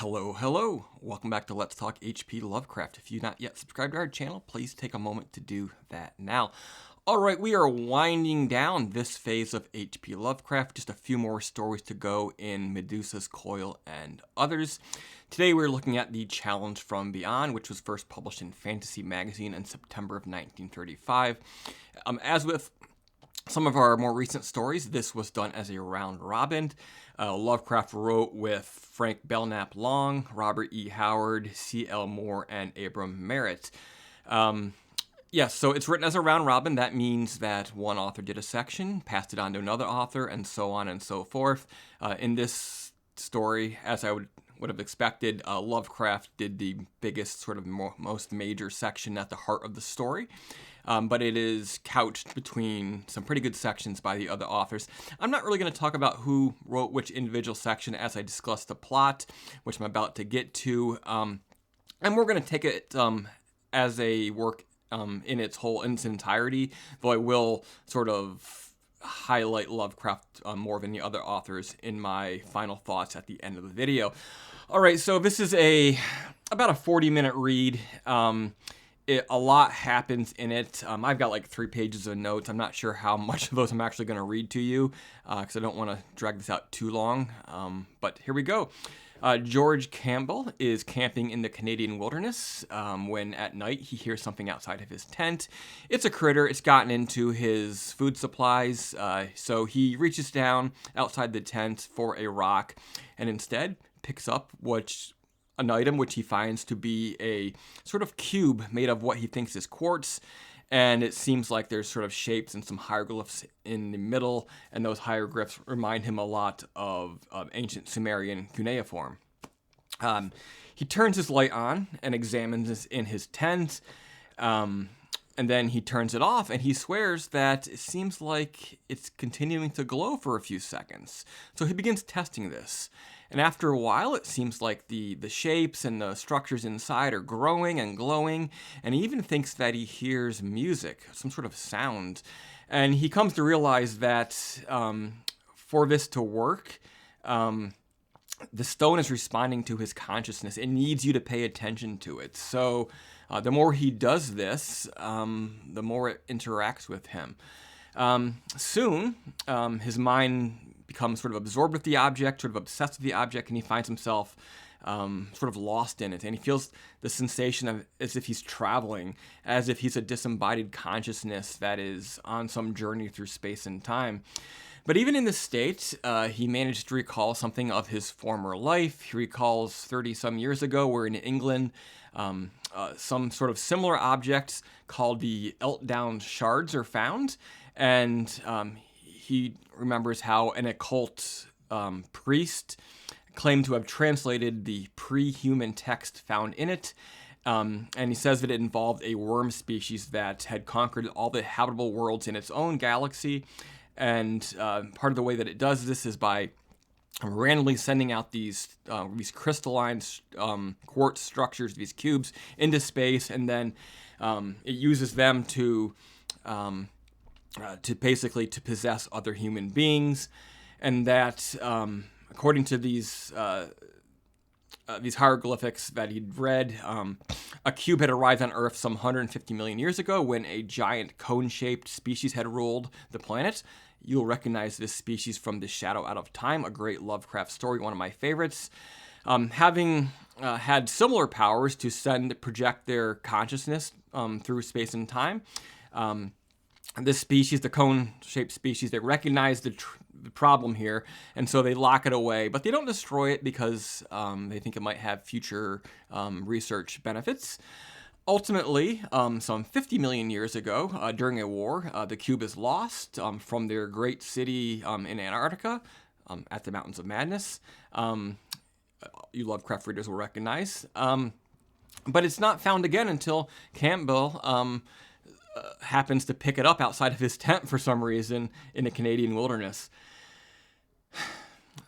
Hello. Welcome back to Let's Talk H.P. Lovecraft. If you've not yet subscribed to our channel, please take a moment to do that now. Alright, we are winding down this phase of H.P. Lovecraft. Just a few more stories to go in Medusa's Coil and others. Today we're looking at The Challenge from Beyond, which was first published in Fantasy Magazine in September of 1935. As with some of our more recent stories, this was done as a round robin. Lovecraft wrote with Frank Belknap Long, Robert E. Howard, C.L. Moore, and Abraham Merritt. So it's written as a round robin. That means that one author did a section, passed it on to another author, and so on and so forth. In this story, as I would have expected, Lovecraft did the biggest, sort of most major section at the heart of the story. But it is couched between some pretty good sections by the other authors. I'm not really going to talk about who wrote which individual section as I discuss the plot, which I'm about to get to. And we're going to take it as a work in its entirety, though I will sort of highlight Lovecraft more than the other authors in my final thoughts at the end of the video. All right, so this is about a 40-minute read. A lot happens in it. I've got like 3 pages of notes. I'm not sure how much of those I'm actually going to read to you because I don't want to drag this out too long. But here we go. George Campbell is camping in the Canadian wilderness when at night he hears something outside of his tent. It's a critter. It's gotten into his food supplies. So he reaches down outside the tent for a rock and instead picks up an item which he finds to be a sort of cube made of what he thinks is quartz, and it seems like there's sort of shapes and some hieroglyphs in the middle, and those hieroglyphs remind him a lot of ancient Sumerian cuneiform. He turns his light on and examines this in his tent, and then he turns it off, and he swears that it seems like it's continuing to glow for a few seconds. So he begins testing this. And after a while, it seems like the shapes and the structures inside are growing and glowing, and he even thinks that he hears music, some sort of sound. And he comes to realize that for this to work, the stone is responding to his consciousness. It needs you to pay attention to it. So the more he does this, the more it interacts with him. Soon, his mind becomes sort of absorbed with the object, sort of obsessed with the object, and he finds himself sort of lost in it. And he feels the sensation of as if he's traveling, as if he's a disembodied consciousness that is on some journey through space and time. But even in this state, he managed to recall something of his former life. He recalls 30-some years ago, where in England, some sort of similar objects called the Eltdown shards are found. And he remembers how an occult priest claimed to have translated the pre-human text found in it. And he says that it involved a worm species that had conquered all the habitable worlds in its own galaxy. And part of the way that it does this is by randomly sending out these crystalline quartz structures, these cubes, into space, and then it uses them to basically possess other human beings, and that according to these hieroglyphics that he'd read, a cube had arrived on Earth some 150 million years ago when a giant cone-shaped species had ruled the planet. You'll recognize this species from The Shadow Out of Time, a great Lovecraft story, one of my favorites. Having had similar powers to project their consciousness through space and time, this species, the cone-shaped species, they recognize the problem here, and so they lock it away. But they don't destroy it because they think it might have future research benefits. Ultimately, some 50 million years ago, during a war, the cube is lost from their great city in Antarctica, at the Mountains of Madness. You Lovecraft readers will recognize. But it's not found again until Campbell happens to pick it up outside of his tent for some reason in the Canadian wilderness.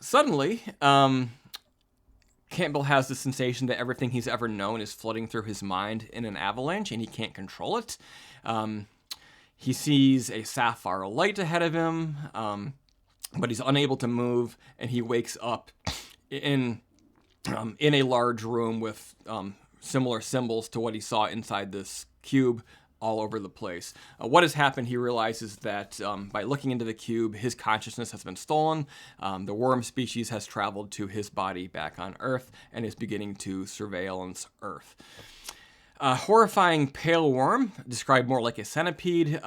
Suddenly, Campbell has the sensation that everything he's ever known is flooding through his mind in an avalanche, and he can't control it. He sees a sapphire light ahead of him, but he's unable to move, and he wakes up in in a large room with similar symbols to what he saw inside this cube all over the place. What has happened, he realizes that by looking into the cube, his consciousness has been stolen. The worm species has traveled to his body back on Earth and is beginning to surveillance Earth. A horrifying pale worm, described more like a centipede,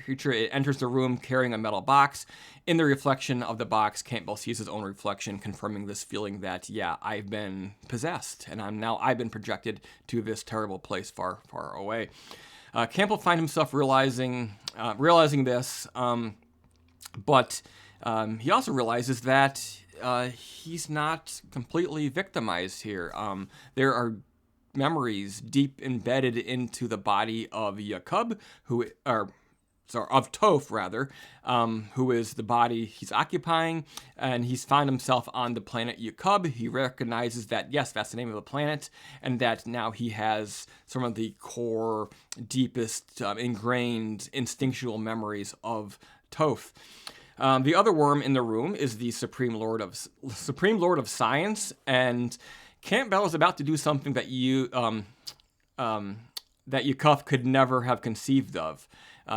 creature. It enters the room carrying a metal box. In the reflection of the box, Campbell sees his own reflection, confirming this feeling that, yeah, I've been possessed, and I've been projected to this terrible place far, far away. Campbell finds himself realizing this, but he also realizes that he's not completely victimized here. There are memories deep embedded into the body of Yakub, of Toph, rather, who is the body he's occupying, and he's found himself on the planet Yakub. He recognizes that, yes, that's the name of the planet, and that now he has some of the core, deepest, ingrained, instinctual memories of Toph. The other worm in the room is the Supreme Lord of Science, and Campbell is about to do something that Yakub could never have conceived of.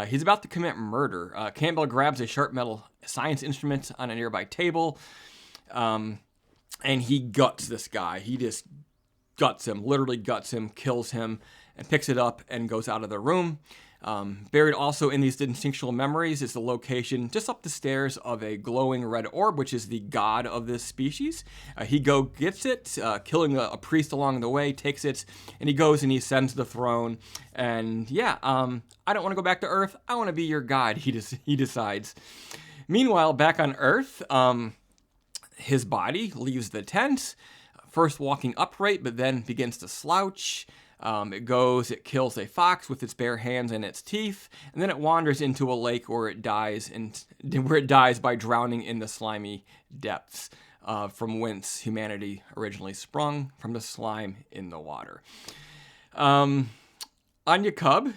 He's about to commit murder. Campbell grabs a sharp metal science instrument on a nearby table, and he guts this guy. He just literally guts him, kills him, and picks it up and goes out of the room. Buried also in these instinctual memories is the location just up the stairs of a glowing red orb, which is the god of this species. He gets it, killing a priest along the way, takes it, and he goes and he ascends the throne. And yeah, I don't want to go back to Earth. I want to be your god, he decides. Meanwhile, back on Earth, his body leaves the tent, first walking upright, but then begins to slouch. It kills a fox with its bare hands and its teeth, and then it wanders into a lake where it dies by drowning in the slimy depths, from whence humanity originally sprung, from the slime in the water. On Yakub,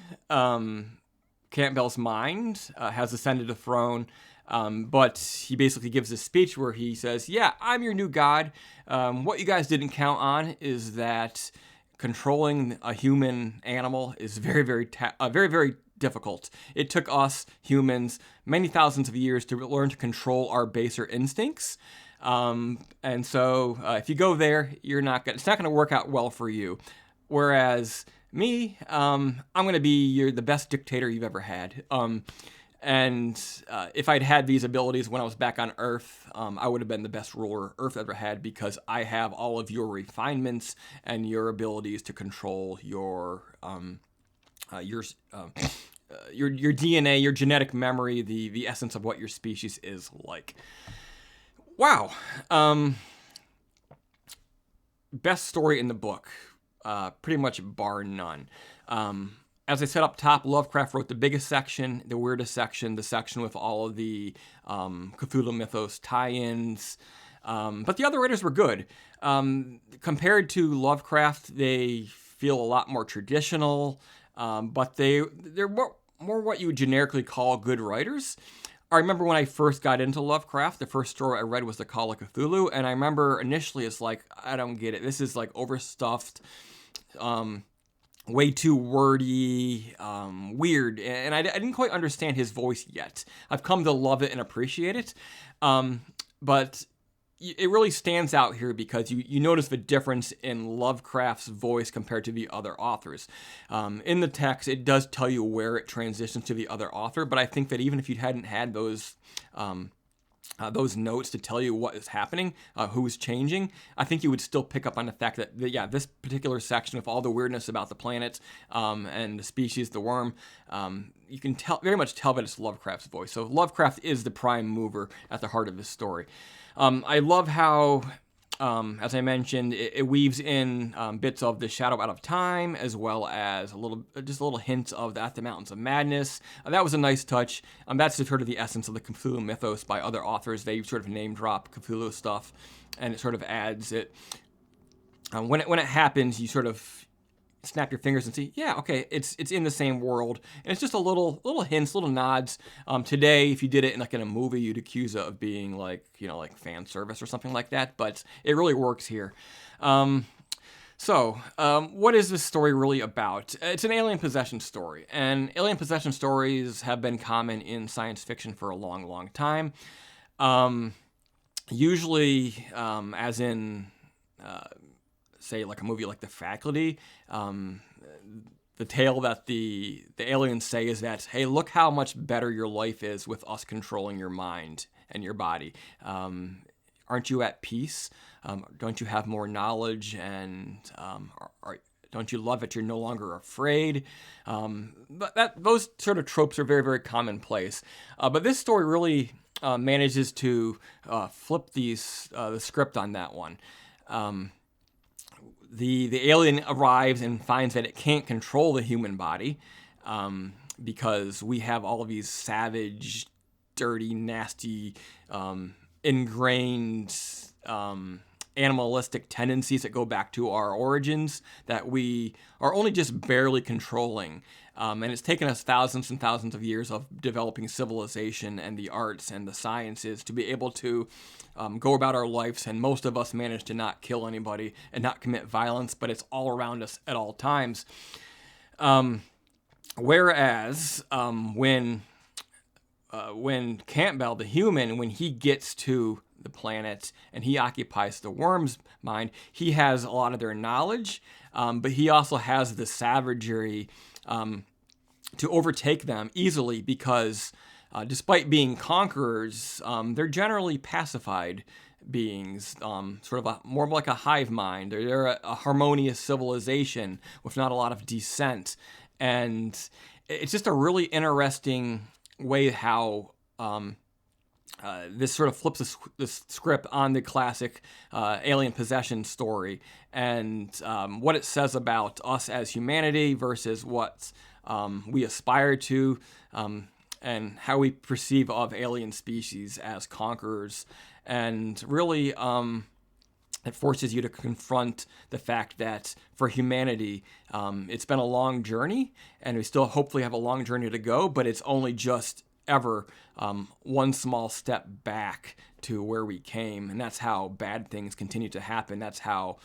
Campbell's mind has ascended the throne, but he basically gives a speech where he says, yeah, I'm your new god. What you guys didn't count on is that controlling a human animal is very, very difficult. It took us humans many thousands of years to learn to control our baser instincts. And so if you go there, it's not going to work out well for you. Whereas me, I'm going to be the best dictator you've ever had. And if I'd had these abilities when I was back on Earth, I would have been the best ruler Earth ever had, because I have all of your refinements and your abilities to control your DNA, your genetic memory, the essence of what your species is like. Wow. Best story in the book, pretty much bar none. As I said up top, Lovecraft wrote the biggest section, the weirdest section, the section with all of the Cthulhu Mythos tie-ins. But the other writers were good. Compared to Lovecraft, they feel a lot more traditional, but they're more what you would generically call good writers. I remember when I first got into Lovecraft, the first story I read was The Call of Cthulhu, and I remember initially it's like, I don't get it. This is like overstuffed, way too wordy, weird, and I didn't quite understand his voice yet. I've come to love it and appreciate it, but it really stands out here because you notice the difference in Lovecraft's voice compared to the other authors. In the text, it does tell you where it transitions to the other author, but I think that even if you hadn't had those notes to tell you what is happening, who's changing, I think you would still pick up on the fact that, this particular section with all the weirdness about the planet and the species, the worm, you can very much tell that it's Lovecraft's voice. So Lovecraft is the prime mover at the heart of this story. I love how, as I mentioned, it weaves in bits of The Shadow Out of Time, as well as a little hint of At the Mountains of Madness. That was a nice touch. That's sort of the essence of the Cthulhu Mythos by other authors. They sort of name drop Cthulhu stuff, and it sort of adds it. When it happens, you sort of snap your fingers and see, yeah, okay, it's in the same world, and it's just a little hints, little nods. Today, if you did it in a movie, you'd accuse it of being like fan service or something like that, but it really works here. So, what is this story really about? It's an alien possession story, and alien possession stories have been common in science fiction for a long, long time. Usually, as in, say, like a movie like The Faculty, the tale that the aliens say is that, hey, look how much better your life is with us controlling your mind and your body. Aren't you at peace? Don't you have more knowledge? And don't you love it? You're no longer afraid. But those sort of tropes are very, very commonplace. But this story really manages to flip the script on that one. The alien arrives and finds that it can't control the human body because we have all of these savage, dirty, nasty, ingrained animalistic tendencies that go back to our origins that we are only just barely controlling. And it's taken us thousands and thousands of years of developing civilization and the arts and the sciences to be able to go about our lives, and most of us manage to not kill anybody and not commit violence, but it's all around us at all times. Whereas when Campbell, the human, when he gets to the planet and he occupies the worm's mind, he has a lot of their knowledge, but he also has the savagery to overtake them easily because despite being conquerors, they're generally pacified beings, sort of more like a hive mind. They're a harmonious civilization with not a lot of dissent. And it's just a really interesting way how this sort of flips the script on the classic alien possession story and what it says about us as humanity versus what we aspire to, and how we perceive of alien species as conquerors. And really, it forces you to confront the fact that for humanity, it's been a long journey, and we still hopefully have a long journey to go, but it's only just ever one small step back to where we came. And that's how bad things continue to happen. That's how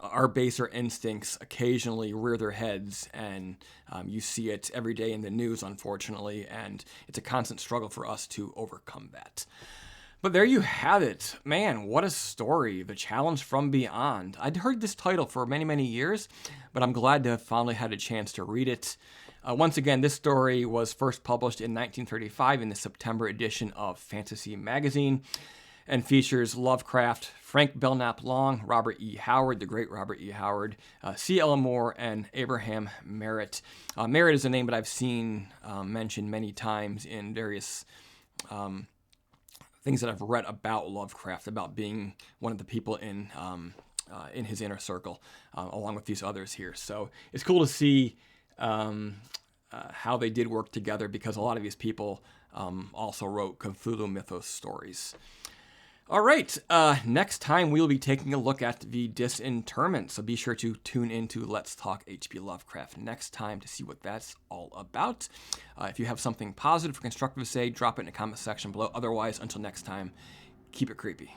our baser instincts occasionally rear their heads, and you see it every day in the news, unfortunately, and it's a constant struggle for us to overcome that. But there you have it. Man, what a story. The Challenge from Beyond. I'd heard this title for many, many years, but I'm glad to have finally had a chance to read it. Once again, this story was first published in 1935 in the September edition of Fantasy Magazine, and features Lovecraft, Frank Belknap Long, Robert E. Howard, the great Robert E. Howard, C. Ellen Moore, and Abraham Merritt. Merritt is a name that I've seen mentioned many times in various things that I've read about Lovecraft, about being one of the people in his inner circle, along with these others here. So it's cool to see how they did work together, because a lot of these people also wrote Cthulhu Mythos stories. All right, next time we'll be taking a look at the Disinterment, so be sure to tune into Let's Talk H.P. Lovecraft next time to see what that's all about. If you have something positive or constructive to say, drop it in the comment section below. Otherwise, until next time, keep it creepy.